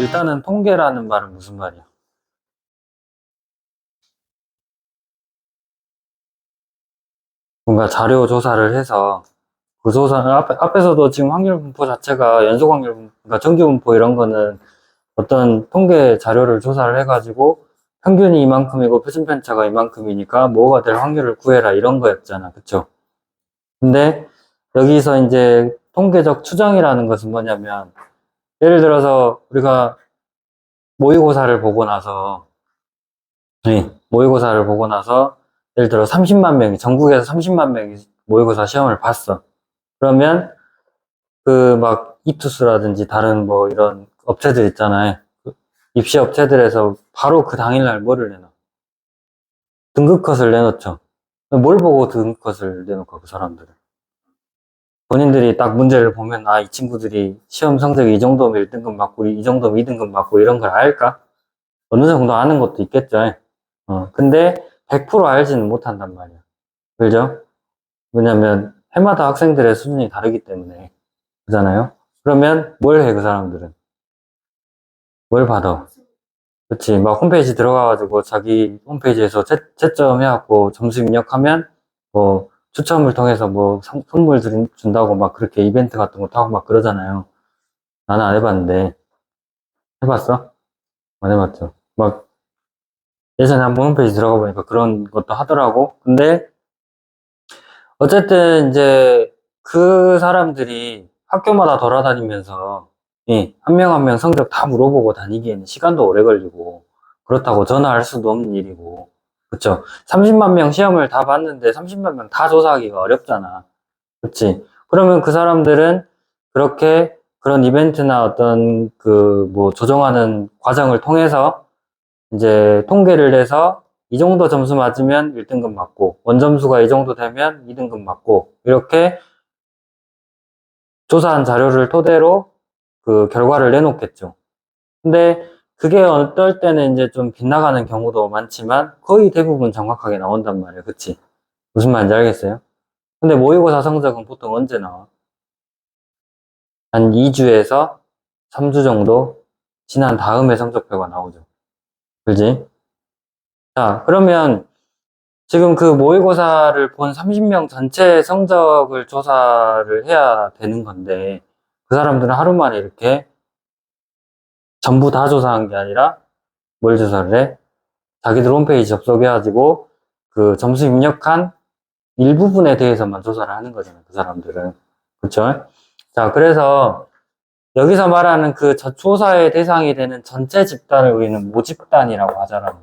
일단은 통계라는 말은 무슨 말이야? 뭔가 자료 조사를 해서 그 조사 앞에서도 지금 확률 분포 자체가 연속 확률 분포, 그러니까 정기 분포 이런 거는 어떤 통계 자료를 조사를 해가지고 평균이 이만큼이고 표준 편차가 이만큼이니까 뭐가 될 확률을 구해라 이런 거였잖아. 그쵸? 근데 여기서 이제 통계적 추정이라는 것은 뭐냐면 예를 들어서 우리가 모의고사를 보고 나서 모의고사를 보고 나서 예를 들어 30만 명이 전국에서 30만 명이 모의고사 시험을 봤어. 그러면 그 막 이투스라든지 다른 뭐 이런 업체들 있잖아요. 그 입시 업체들에서 바로 그 당일날 뭐를 내놔? 등급컷을 내놓죠. 뭘 보고 등급컷을 내놓고 그 사람들은 본인들이 딱 문제를 보면 아 이 친구들이 시험 성적이 이 정도면 1등급 맞고 이 정도면 2등급 맞고 이런 걸 알까? 어느 정도 아는 것도 있겠죠. 근데 100% 알지는 못한단 말이야. 그죠? 왜냐면 해마다 학생들의 수준이 다르기 때문에. 그잖아요? 그러면 뭘 해, 그 사람들은? 뭘 받아? 그치. 막 홈페이지 들어가가지고 자기 홈페이지에서 채점 해갖고 점수 입력하면 뭐 추첨을 통해서 뭐 선물 준다고 막 그렇게 이벤트 같은 것도 하고 막 그러잖아요. 나는 안 해봤는데. 해봤어? 안 해봤죠. 막 예전에 한번 홈페이지 들어가 보니까 그런 것도 하더라고. 근데 어쨌든 이제 그 사람들이 학교마다 돌아다니면서 한 명 한 명 성적 다 물어보고 다니기에는 시간도 오래 걸리고 그렇다고 전화할 수도 없는 일이고 그쵸? 30만 명 시험을 다 봤는데 30만 명 다 조사하기가 어렵잖아. 그치? 그러면 그 사람들은 그렇게 그런 이벤트나 어떤 그 뭐 조정하는 과정을 통해서 이제 통계를 내서 이 정도 점수 맞으면 1등급 맞고 원점수가 이 정도 되면 2등급 맞고 이렇게 조사한 자료를 토대로 그 결과를 내놓겠죠. 근데 그게 어떨 때는 이제 좀 빗나가는 경우도 많지만 거의 대부분 정확하게 나온단 말이에요. 그치? 무슨 말인지 알겠어요? 근데 모의고사 성적은 보통 언제 나와? 한 2주에서 3주 정도 지난 다음에 성적표가 나오죠. 그지? 자, 그러면 지금 그 모의고사를 본 30명 전체 성적을 조사를 해야 되는 건데, 그 사람들은 하루 만에 이렇게 전부 다 조사한 게 아니라, 뭘 조사를 해? 자기들 홈페이지 접속해가지고, 그 점수 입력한 일부분에 대해서만 조사를 하는 거잖아요, 그 사람들은. 그쵸? 자, 그래서 여기서 말하는 그 조사의 대상이 되는 전체 집단을 우리는 모집단이라고 하잖아요.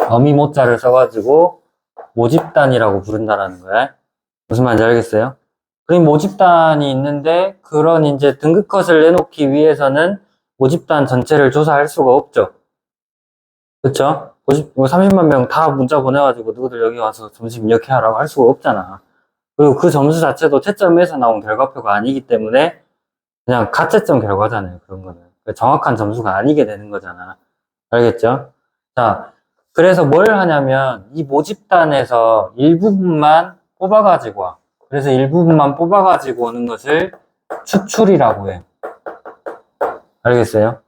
어미 모자를 써가지고 모집단이라고 부른다라는 거야. 무슨 말인지 알겠어요? 그럼 모집단이 있는데 그런 이제 등급컷을 내놓기 위해서는 모집단 전체를 조사할 수가 없죠. 그쵸? 30만 명 다 문자 보내가지고 누구들 여기 와서 점수 입력해 하라고 할 수가 없잖아. 그리고 그 점수 자체도 채점에서 나온 결과표가 아니기 때문에 그냥 가채점 결과잖아요. 그런 거는. 정확한 점수가 아니게 되는 거잖아. 알겠죠? 자, 그래서 뭘 하냐면 이 모집단에서 일부분만 뽑아가지고 와. 그래서 일부분만 뽑아가지고 오는 것을 추출이라고 해. 알겠어요?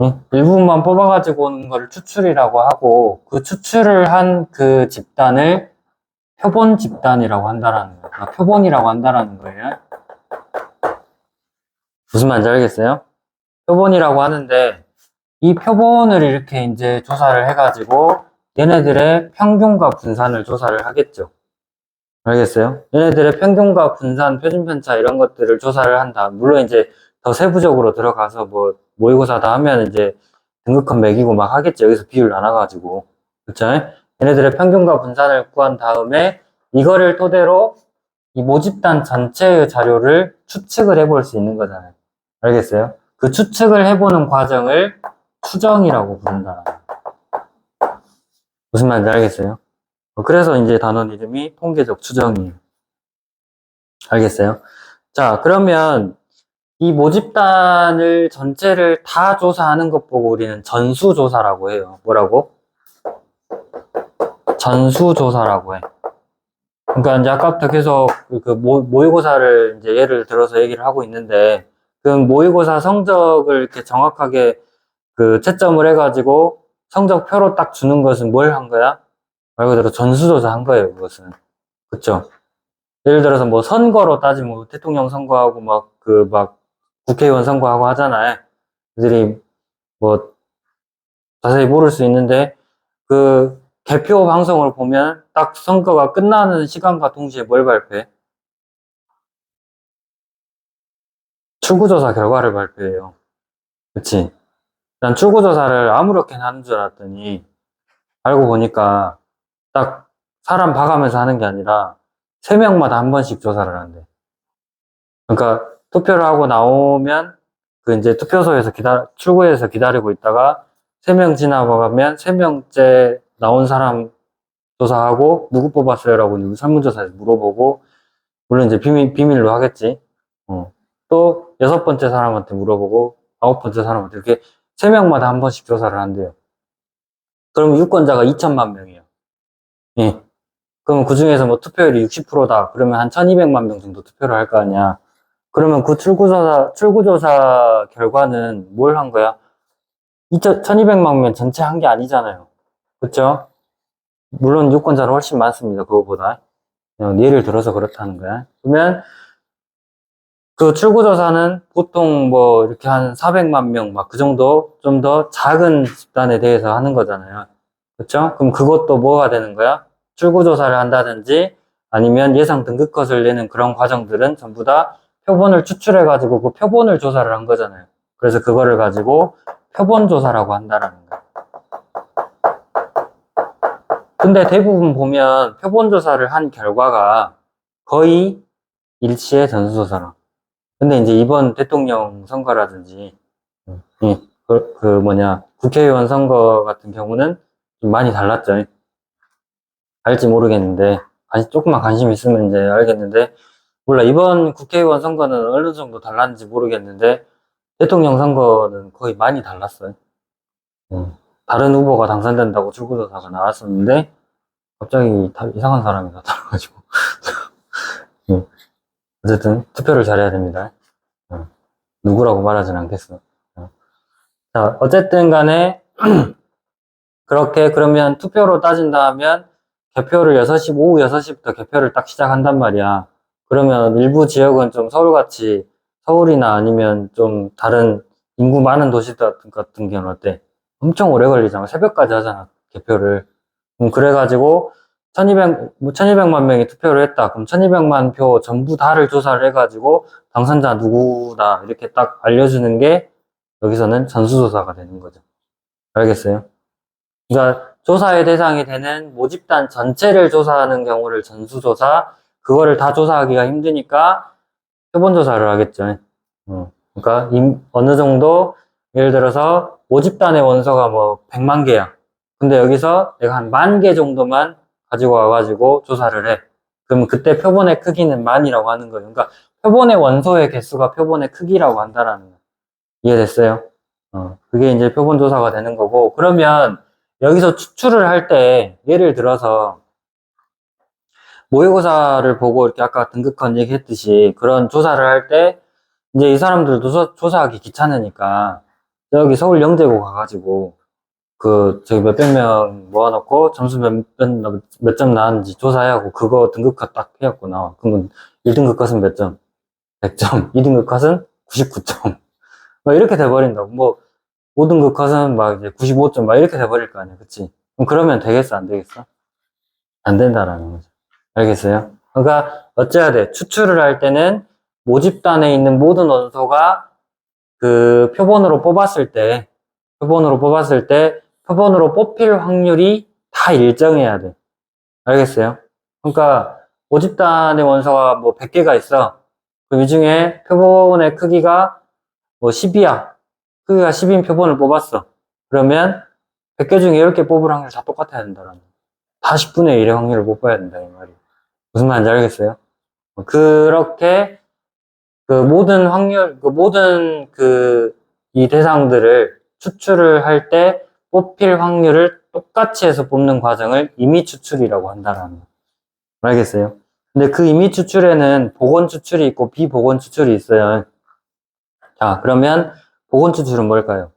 응? 일부분만 뽑아가지고 오는 것을 추출이라고 하고 그 추출을 한 그 집단을 표본 집단이라고 한다라는 거예요. 그러니까 표본이라고 한다라는 거예요. 무슨 말인지 알겠어요? 표본이라고 하는데 이 표본을 이렇게 이제 조사를 해가지고 얘네들의 평균과 분산을 조사를 하겠죠. 알겠어요? 얘네들의 평균과 분산, 표준편차 이런 것들을 조사를 한다. 물론 이제 더 세부적으로 들어가서 뭐 모의고사 다 하면 이제 등급컷 매기고 막 하겠죠. 여기서 비율 나눠가지고. 그쵸? 얘네들의 평균과 분산을 구한 다음에 이거를 토대로 이 모집단 전체의 자료를 추측을 해볼 수 있는 거잖아요. 알겠어요? 그 추측을 해보는 과정을 추정이라고 부른다. 무슨 말인지 알겠어요? 그래서 이제 단원 이름이 통계적 추정이에요. 알겠어요? 자, 그러면 이 모집단을 전체를 다 조사하는 것 보고 우리는 전수조사라고 해요. 뭐라고? 전수조사라고 해. 그러니까 이제 아까부터 계속 그 모의고사를 이제 예를 들어서 얘기를 하고 있는데 그 모의고사 성적을 이렇게 정확하게 그 채점을 해가지고 성적표로 딱 주는 것은 뭘 한 거야? 말 그대로 전수조사 한 거예요, 그것은. 그쵸? 예를 들어서 뭐 선거로 따지면 뭐 대통령 선거하고 막 국회의원 선거하고 하잖아요. 그들이 뭐 자세히 모를 수 있는데 그 개표 방송을 보면 딱 선거가 끝나는 시간과 동시에 뭘 발표해? 출구조사 결과를 발표해요. 그치? 난 출구조사를 아무렇게나 하는 줄 알았더니 알고 보니까 딱 사람 봐가면서 하는 게 아니라 3명마다 한 번씩 조사를 한대. 그러니까 투표를 하고 나오면 그 이제 투표소에서 출구에서 기다리고 있다가 3명 지나가면 3명째 나온 사람 조사하고 누구 뽑았어요라고 설문조사에서 물어보고 물론 이제 비밀로 하겠지. 또 6번째 사람한테 물어보고 9번째 사람한테 이렇게 3명마다 한 번씩 조사를 한대요. 그럼 유권자가 2천만 명이에요. 예. 그러면 그 중에서 뭐 투표율이 60%다. 그러면 한 1200만 명 정도 투표를 할 거 아니야. 그러면 그 출구조사 결과는 뭘 한 거야? 1200만 명 전체 한 게 아니잖아요. 그쵸? 물론 유권자는 훨씬 많습니다. 그거보다. 그냥 예를 들어서 그렇다는 거야. 그러면 그 출구조사는 보통 뭐 이렇게 한 400만 명 막 그 정도 좀 더 작은 집단에 대해서 하는 거잖아요. 그쵸? 그럼 그것도 뭐가 되는 거야? 출구조사를 한다든지 아니면 예상 등급컷을 내는 그런 과정들은 전부 다 표본을 추출해가지고 그 표본을 조사를 한 거잖아요. 그래서 그거를 가지고 표본조사라고 한다라는 거야. 근데 대부분 보면 표본조사를 한 결과가 거의 일치해 전수조사랑. 근데 이제 이번 대통령 선거라든지, 국회의원 선거 같은 경우는 좀 많이 달랐죠. 알지 모르겠는데, 조금만 관심 있으면 이제 알겠는데, 몰라. 이번 국회의원 선거는 어느 정도 달랐는지 모르겠는데, 대통령 선거는 거의 많이 달랐어요. 다른 후보가 당선된다고 출구조사가 나왔었는데, 갑자기 이상한 사람이 나타나가지고. 어쨌든, 투표를 잘해야 됩니다. 누구라고 말하진 않겠어. 자, 어쨌든 간에, 그렇게 그러면 투표로 따진다 하면, 개표를 오후 6시부터 개표를 딱 시작한단 말이야. 그러면 일부 지역은 좀 서울같이, 서울이나 아니면 좀 다른 인구 많은 도시들 같은 경우는 어때? 엄청 오래 걸리잖아. 새벽까지 하잖아, 개표를. 그래가지고, 1200만 명이 투표를 했다. 그럼 1200만 표 전부 다를 조사를 해가지고, 당선자 누구다. 이렇게 딱 알려주는 게, 여기서는 전수조사가 되는 거죠. 알겠어요? 그러니까 조사의 대상이 되는 모집단 전체를 조사하는 경우를 전수조사, 그거를 다 조사하기가 힘드니까 표본조사를 하겠죠. 그러니까 어느 정도 예를 들어서 모집단의 원서가 뭐 100만 개야. 근데 여기서 내가 한 10,000개 정도만 가지고 와가지고 조사를 해. 그러면 그때 표본의 크기는 만이라고 하는 거예요. 그러니까 표본의 원소의 개수가 표본의 크기라고 한다라는 거예요. 이해됐어요? 그게 이제 표본조사가 되는 거고, 그러면 여기서 추출을 할 때, 예를 들어서, 모의고사를 보고 이렇게 아까 등급컷 얘기했듯이, 그런 조사를 할 때, 이제 이 사람들도 조사하기 귀찮으니까, 여기 서울 영재고 가가지고, 저기 몇백 명 모아놓고, 점수 몇 점 나왔는지 조사해하고, 그거 등급컷 딱 해갖고 나와. 그러면 1등급 컷은 몇 점? 100점. 2등급 컷은 99점. 뭐 이렇게 돼버린다고. 뭐, 5등급 컷은 막 이제 95점 막 이렇게 돼버릴 거 아니야. 그치? 그럼 그러면 되겠어? 안 되겠어? 안 된다라는 거죠. 알겠어요? 그러니까 어째야 돼? 추출을 할 때는 모집단에 있는 모든 원소가 그 표본으로 뽑힐 확률이 다 일정해야 돼. 알겠어요? 그러니까 모집단의 원소가 뭐 100개가 있어. 그 중에 표본의 크기가 뭐 10이야. 크기가 10인 표본을 뽑았어. 그러면 100개 중에 10개 뽑을 확률 다 똑같아야 된다는 거야. 다 10분의 1의 확률을 뽑아야 된다, 이 말이야. 무슨 말인지 알겠어요? 그렇게 이 대상들을 추출을 할 때 뽑힐 확률을 똑같이 해서 뽑는 과정을 임의 추출이라고 한다는 거야. 알겠어요? 근데 그 임의 추출에는 복원 추출이 있고 비복원 추출이 있어요. 자, 그러면 보건 추출은 뭘까요?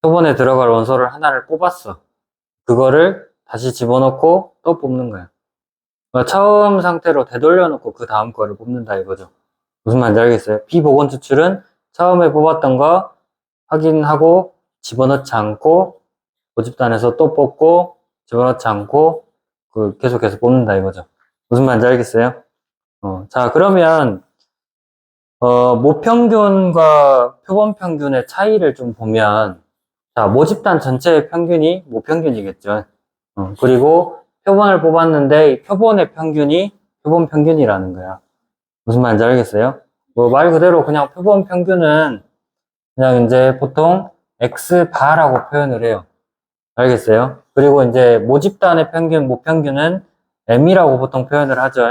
표본에 들어갈 원소를 하나를 뽑았어. 그거를 다시 집어넣고 또 뽑는 거야. 그러니까 처음 상태로 되돌려 놓고 그 다음 거를 뽑는다 이거죠. 무슨 말인지 알겠어요? 비보건 추출은 처음에 뽑았던 거 확인하고 집어넣지 않고 모집단에서 또 뽑고 집어넣지 않고 계속해서 뽑는다 이거죠. 무슨 말인지 알겠어요? 자, 그러면 모평균과 표본평균의 차이를 좀 보면, 자, 모집단 전체의 평균이 모평균이겠죠. 그리고 표본을 뽑았는데 이 표본의 평균이 표본평균이라는 거야. 무슨 말인지 알겠어요? 뭐 말 그대로 그냥 표본평균은 그냥 이제 보통 X바라고 표현을 해요. 알겠어요? 그리고 이제 모집단의 평균, 모평균은 M이라고 보통 표현을 하죠.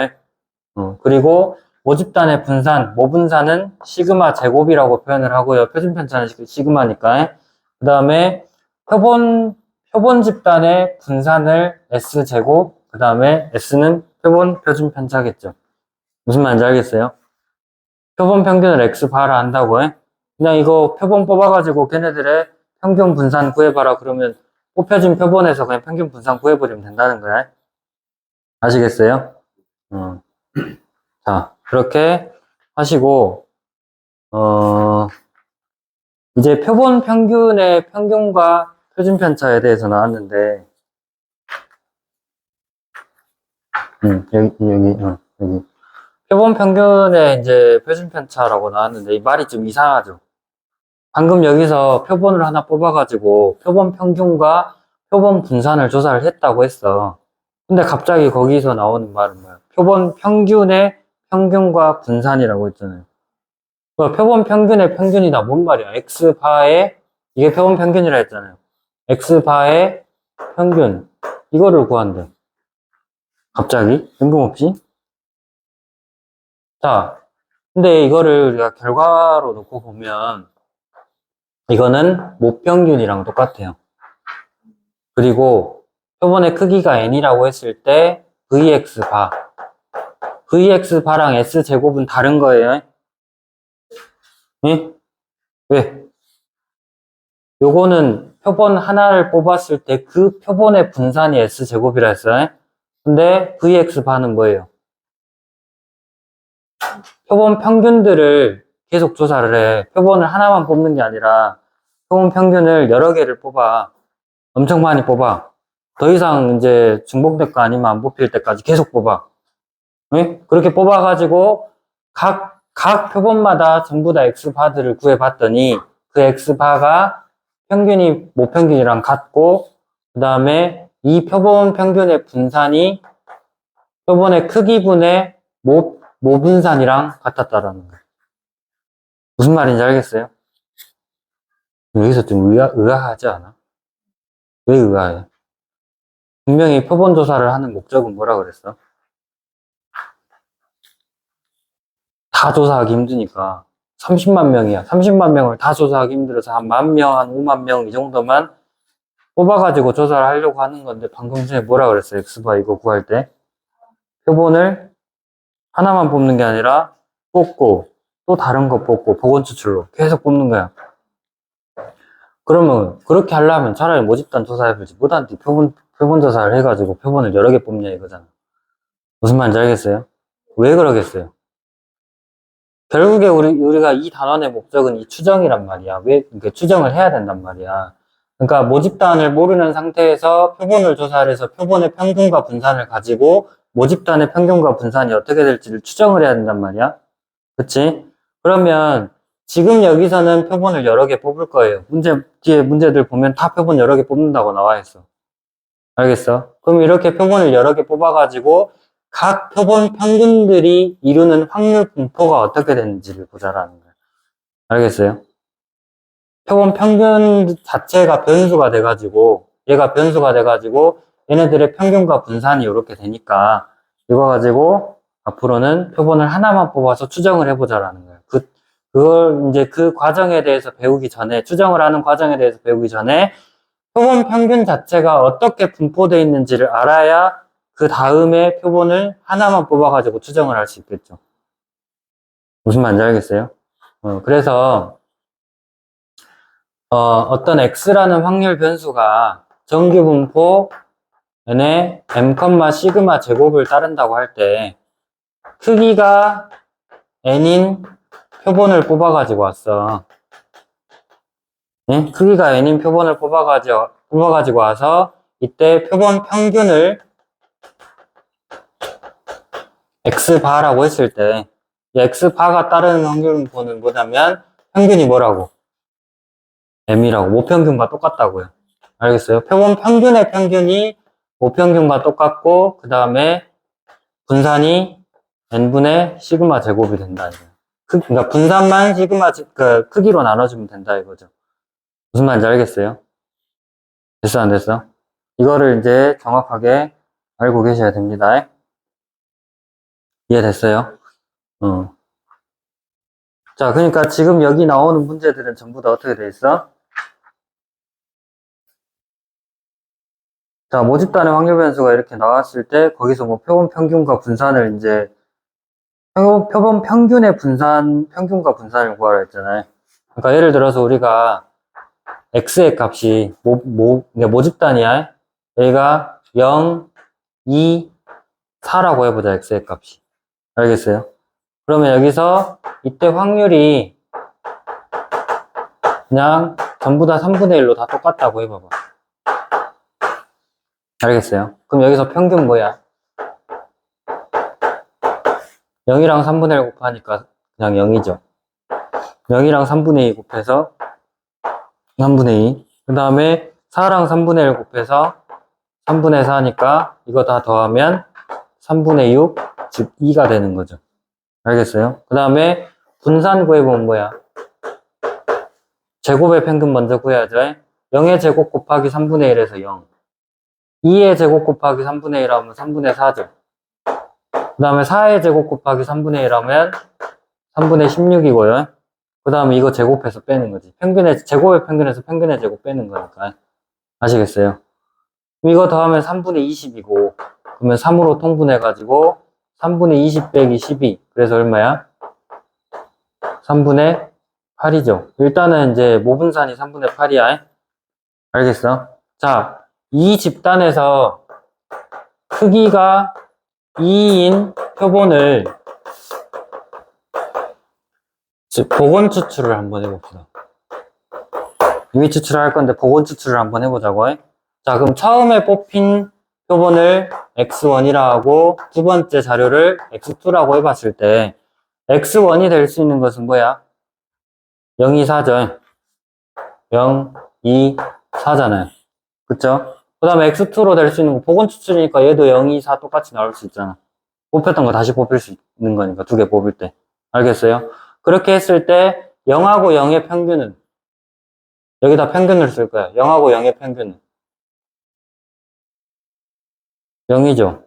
그리고 모집단의 분산, 모분산은 시그마 제곱이라고 표현을 하고요. 표준편차는 시그마니까. 그 다음에 표본 집단의 분산을 S제곱, 그 다음에 S는 표준편차겠죠. 무슨 말인지 알겠어요? 표본 평균을 X바라 한다고 해? 그냥 이거 표본 뽑아가지고 걔네들의 평균 분산 구해봐라 그러면 뽑혀진 표본에서 그냥 평균 분산 구해버리면 된다는 거야. 아시겠어요? 어. 자, 그렇게 하시고, 이제 표본 평균의 평균과 표준 편차에 대해서 나왔는데, 여기. 표본 평균의 이제 표준 편차라고 나왔는데, 이 말이 좀 이상하죠? 방금 여기서 표본을 하나 뽑아가지고, 표본 평균과 표본 분산을 조사를 했다고 했어. 근데 갑자기 거기서 나오는 말은 뭐야? 표본 평균의 평균과 분산이라고 했잖아요. 표본 평균의 평균이다. 뭔 말이야? X바의, 이게 표본 평균이라 했잖아요. X바의 평균. 이거를 구한대. 갑자기? 뜬금없이? 자, 근데 이거를 우리가 결과로 놓고 보면, 이거는 모평균이랑 똑같아요. 그리고 표본의 크기가 n이라고 했을 때, Vx바. Vx바랑 S제곱은 다른 거예요. 응? 왜? 요거는 표본 하나를 뽑았을 때 그 표본의 분산이 S제곱이라 했어요. 근데 Vx바는 뭐예요? 표본 평균들을 계속 조사를 해. 표본을 하나만 뽑는 게 아니라 표본 평균을 여러 개를 뽑아. 엄청 많이 뽑아. 더 이상 이제 중복될 거 아니면 안 뽑힐 때까지 계속 뽑아. 응? 그렇게 뽑아가지고 각 표본마다 전부 다 X바들을 구해봤더니 그 X바가 평균이 모평균이랑 같고 그 다음에 이 표본 평균의 분산이 표본의 크기분의 모분산이랑 같았다라는 거예요. 무슨 말인지 알겠어요? 여기서 좀 의아하지 않아? 왜 의아해? 분명히 표본 조사를 하는 목적은 뭐라 그랬어? 다 조사하기 힘드니까 30만 명이야. 30만 명을 다 조사하기 힘들어서 한 10,000명, 한 5만 명 이 정도만 뽑아가지고 조사를 하려고 하는 건데 방금 전에 뭐라 그랬어요? X바 이거 구할 때 표본을 하나만 뽑는 게 아니라 뽑고 또 다른 거 뽑고 보건 추출로 계속 뽑는 거야. 그러면 그렇게 하려면 차라리 모집단 조사해보지 못한테 표본 조사를 해가지고 표본을 여러 개 뽑냐 이거잖아. 무슨 말인지 알겠어요? 왜 그러겠어요? 결국에 우리가 이 단원의 목적은 이 추정이란 말이야. 왜 이렇게 추정을 해야 된단 말이야. 그러니까 모집단을 모르는 상태에서 표본을 조사를 해서 표본의 평균과 분산을 가지고 모집단의 평균과 분산이 어떻게 될지를 추정을 해야 된단 말이야. 그치? 그러면 지금 여기서는 표본을 여러 개 뽑을 거예요. 뒤에 문제들 보면 다 표본 여러 개 뽑는다고 나와 있어. 알겠어? 그럼 이렇게 표본을 여러 개 뽑아가지고 각 표본 평균들이 이루는 확률 분포가 어떻게 되는지를 보자라는 거예요. 알겠어요? 표본 평균 자체가 변수가 돼가지고 얘가 변수가 돼가지고 얘네들의 평균과 분산이 이렇게 되니까 이거 가지고 앞으로는 표본을 하나만 뽑아서 추정을 해보자라는 거예요. 그걸 이제 그 과정에 대해서 배우기 전에 추정을 하는 과정에 대해서 배우기 전에 표본 평균 자체가 어떻게 분포되어 있는지를 알아야 그 다음에 표본을 하나만 뽑아가지고 추정을 할 수 있겠죠. 무슨 말인지 알겠어요? 그래서, 어떤 x라는 확률 변수가 정규분포 n의 m, 시그마 제곱을 따른다고 할 때, 크기가 n인 표본을 뽑아가지고 왔어. 네? 크기가 n인 표본을 뽑아가지고 와서, 이때 표본 평균을 x바라고 했을 때, 이 x바가 따르는 확률분포는 뭐냐면, 평균이 뭐라고? m이라고. 모평균과 똑같다고요. 알겠어요? 표본 평균의 평균이 모평균과 똑같고, 그 다음에 분산이 n분의 시그마 제곱이 된다, 이거. 그러니까 분산만 시그마, 크기로 나눠주면 된다, 이거죠. 무슨 말인지 알겠어요? 됐어, 안 됐어? 이거를 이제 정확하게 알고 계셔야 됩니다. 이해됐어요? 자, 그러니까 지금 여기 나오는 문제들은 전부 다 어떻게 돼 있어? 자, 모집단의 확률 변수가 이렇게 나왔을 때, 거기서 뭐 표본 평균과 분산을 이제, 표본 평균의 평균과 분산을 구하라 했잖아요. 그러니까 예를 들어서 우리가 x의 값이, 그러니까 모집단이야. 여기가 0, 2, 4라고 해보자, x의 값이. 알겠어요? 그러면 여기서 이때 확률이 그냥 전부 다 3분의 1로 다 똑같다고 해봐봐. 알겠어요? 그럼 여기서 평균 뭐야? 0이랑 3분의 1 곱하니까 그냥 0이죠. 0이랑 3분의 2 곱해서 3분의 2. 그 다음에 4랑 3분의 1 곱해서 3분의 4니까 이거 다 더하면 3분의 6, 즉 2가 되는 거죠. 알겠어요? 그 다음에 분산 구해보면 뭐야? 제곱의 평균 먼저 구해야죠. 0의 제곱 곱하기 3분의 1에서 0. 2의 제곱 곱하기 3분의 1 하면 3분의 4죠. 그 다음에 4의 제곱 곱하기 3분의 1 하면 3분의 16이고요. 그 다음에 이거 제곱해서 빼는 거지. 제곱의 평균에서 평균의 제곱 빼는 거니까. 아시겠어요? 이거 더하면 3분의 20이고, 그러면 3으로 통분해가지고, 3분의 20 빼기 12. 그래서 얼마야? 3분의 8이죠. 일단은 이제 모분산이 3분의 8이야. 알겠어? 자, 이 집단에서 크기가 2인 표본을 즉 복원 추출을 한번 해봅시다. 이미 추출을 할 건데 복원 추출을 한번 해보자고. 자, 그럼 처음에 뽑힌 표본을 x1이라 하고 두 번째 자료를 x2라고 해봤을 때 x1이 될 수 있는 것은 뭐야? 0, 2, 4죠. 0, 2, 4잖아요. 그쵸? 그 다음에 x2로 될 수 있는 거 복원 추출이니까 얘도 0, 2, 4 똑같이 나올 수 있잖아. 뽑혔던 거 다시 뽑힐 수 있는 거니까 두 개 뽑을 때. 알겠어요? 그렇게 했을 때 0하고 0의 평균은 여기다 평균을 쓸 거야. 0하고 0의 평균은 0이죠.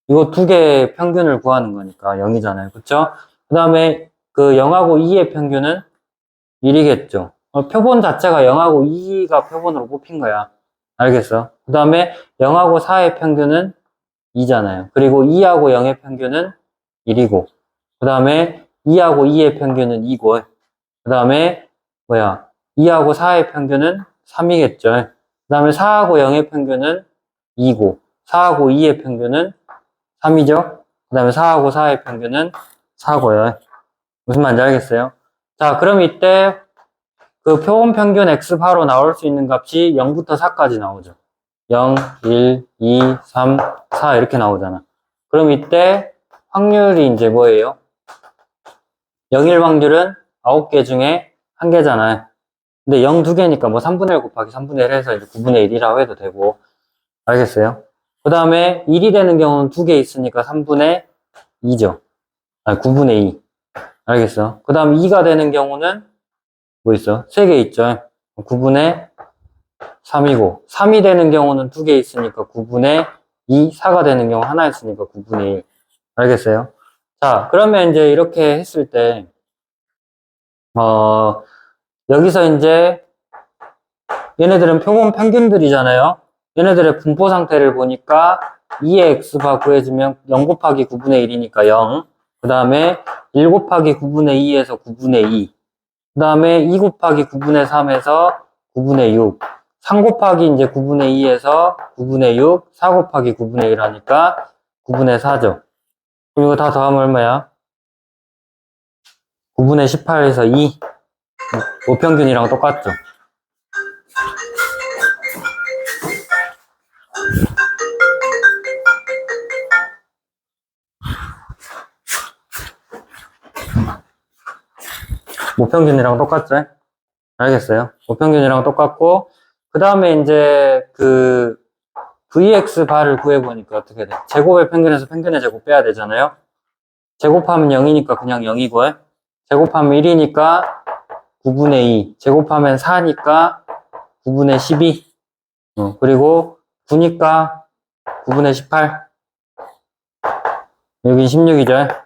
이거 두 개의 평균을 구하는 거니까 0이잖아요. 그쵸? 그 다음에 그 0하고 2의 평균은 1이겠죠. 표본 자체가 0하고 2가 표본으로 뽑힌 거야. 알겠어? 그 다음에 0하고 4의 평균은 2잖아요. 그리고 2하고 0의 평균은 1이고, 그 다음에 2하고 2의 평균은 2고, 그 다음에 2하고 4의 평균은 3이겠죠. 그 다음에 4하고 0의 평균은 2고, 4하고 2의 평균은 3이죠. 그 다음에 4하고 4의 평균은 4고요. 무슨 말인지 알겠어요? 자, 그럼 이때 그 표본 평균 x바로 나올 수 있는 값이 0부터 4까지 나오죠. 0, 1, 2, 3, 4 이렇게 나오잖아. 그럼 이때 확률이 이제 뭐예요? 0일 확률은 9개 중에 1개잖아요. 근데 0 2개니까 뭐 3분의 1 곱하기 3분의 1 해서 이제 9분의 1이라고 해도 되고. 알겠어요? 그 다음에 1이 되는 경우는 2개 있으니까 3분의 2죠. 아니, 9분의 2. 알겠어? 그 다음 2가 되는 경우는 뭐 있어? 3개 있죠. 9분의 3이고, 3이 되는 경우는 2개 있으니까 9분의 2, 4가 되는 경우 하나 있으니까 9분의 1. 알겠어요? 자, 그러면 이제 이렇게 했을 때, 여기서 이제 얘네들은 표본 평균들이잖아요. 얘네들의 분포 상태를 보니까 2의 x바 구해주면 0 곱하기 9분의 1이니까 0. 그 다음에 1 곱하기 9분의 2에서 9분의 2. 그 다음에 2 곱하기 9분의 3에서 9분의 6. 3 곱하기 이제 9분의 2에서 9분의 6. 4 곱하기 9분의 1 하니까 9분의 4죠. 그럼 이거 다 더하면 얼마야? 9분의 18에서 2. 모평균이랑 똑같죠. 모평균이랑 똑같죠? 알겠어요? 모평균이랑 똑같고, 그 다음에 이제 그 Vx 바를 구해보니까 어떻게 돼? 제곱의 평균에서 평균의 제곱 빼야 되잖아요? 제곱하면 0이니까 그냥 0이고, 제곱하면 1이니까 9분의 2, 제곱하면 4니까 9분의 12, 그리고 9니까 9분의 18, 여긴 16이죠?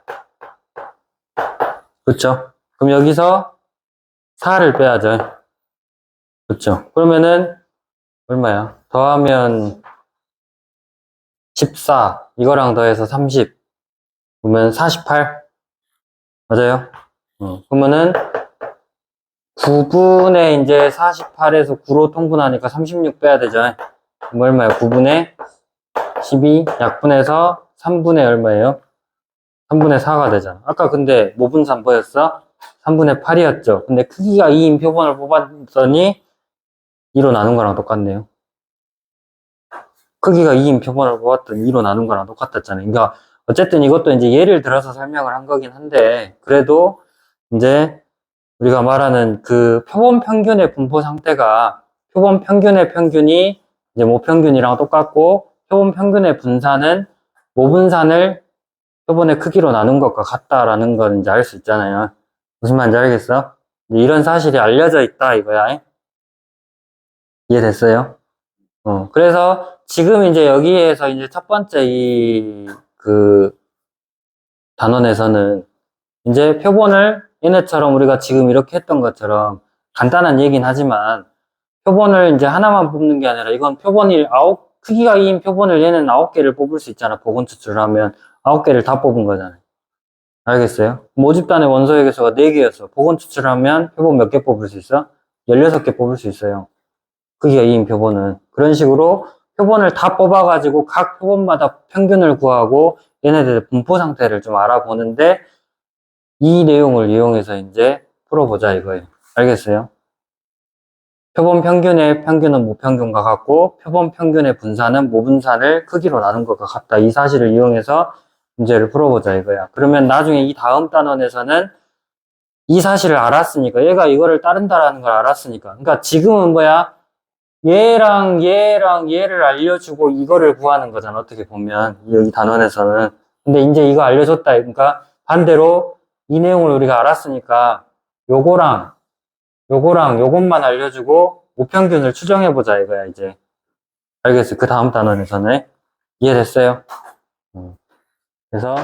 그렇죠? 그럼 여기서 4를 빼야죠. 그렇죠? 그러면은 얼마야? 더하면 14, 이거랑 더해서 30, 그러면 48, 맞아요? 그러면은 9분의 이제 48에서 9로 통분하니까 36 빼야 되죠? 그럼 얼마예요? 9분의 12, 약분해서 3분의 얼마예요? 3분의 4가 되잖아. 아까 근데 모분산 뭐였어? 3분의 8이었죠. 근데 크기가 2인 표본을 뽑았더니 2로 나눈 거랑 똑같네요. 크기가 2인 표본을 뽑았더니 2로 나눈 거랑 똑같았잖아요. 그러니까 어쨌든 이것도 이제 예를 들어서 설명을 한 거긴 한데, 그래도 이제 우리가 말하는 그 표본 평균의 분포 상태가 표본 평균의 평균이 이제 모평균이랑 똑같고, 표본 평균의 분산은 모분산을 표본의 크기로 나눈 것과 같다라는 걸 이제 알 수 있잖아요. 무슨 말인지 알겠어? 이런 사실이 알려져 있다 이거야. 이해됐어요? 그래서 지금 이제 여기에서 이제 첫 번째 그 단원에서는 이제 표본을 얘네처럼 우리가 지금 이렇게 했던 것처럼 간단한 얘기긴 하지만 표본을 이제 하나만 뽑는 게 아니라 이건 표본이 크기가 2인 표본을 얘는 9개를 뽑을 수 있잖아. 보건 추출을 하면 9개를 다 뽑은 거잖아요. 알겠어요? 모집단의 원소의 개수가 4개였어. 보건 추출을 하면 표본 몇 개 뽑을 수 있어? 16개 뽑을 수 있어요. 크기가 2인 표본은. 그런 식으로 표본을 다 뽑아가지고 각 표본마다 평균을 구하고 얘네들의 분포 상태를 좀 알아보는데 이 내용을 이용해서 이제 풀어보자 이거예요. 알겠어요? 표본 평균의 평균은 모평균과 같고 표본 평균의 분산은 모분산을 크기로 나눈 것과 같다. 이 사실을 이용해서 문제를 풀어보자 이거야. 그러면 나중에 이 다음 단원에서는 이 사실을 알았으니까 얘가 이거를 따른다라는 걸 알았으니까 그러니까 지금은 뭐야? 얘랑 얘를 알려주고 이거를 구하는 거잖아. 어떻게 보면 여기 단원에서는. 근데 이제 이거 알려줬다. 그러니까 반대로 이 내용을 우리가 알았으니까 요거랑 요것만 알려주고 모평균을 추정해보자 이거야 이제. 알겠어요? 그 다음 단원에서는. 이해됐어요? 그래서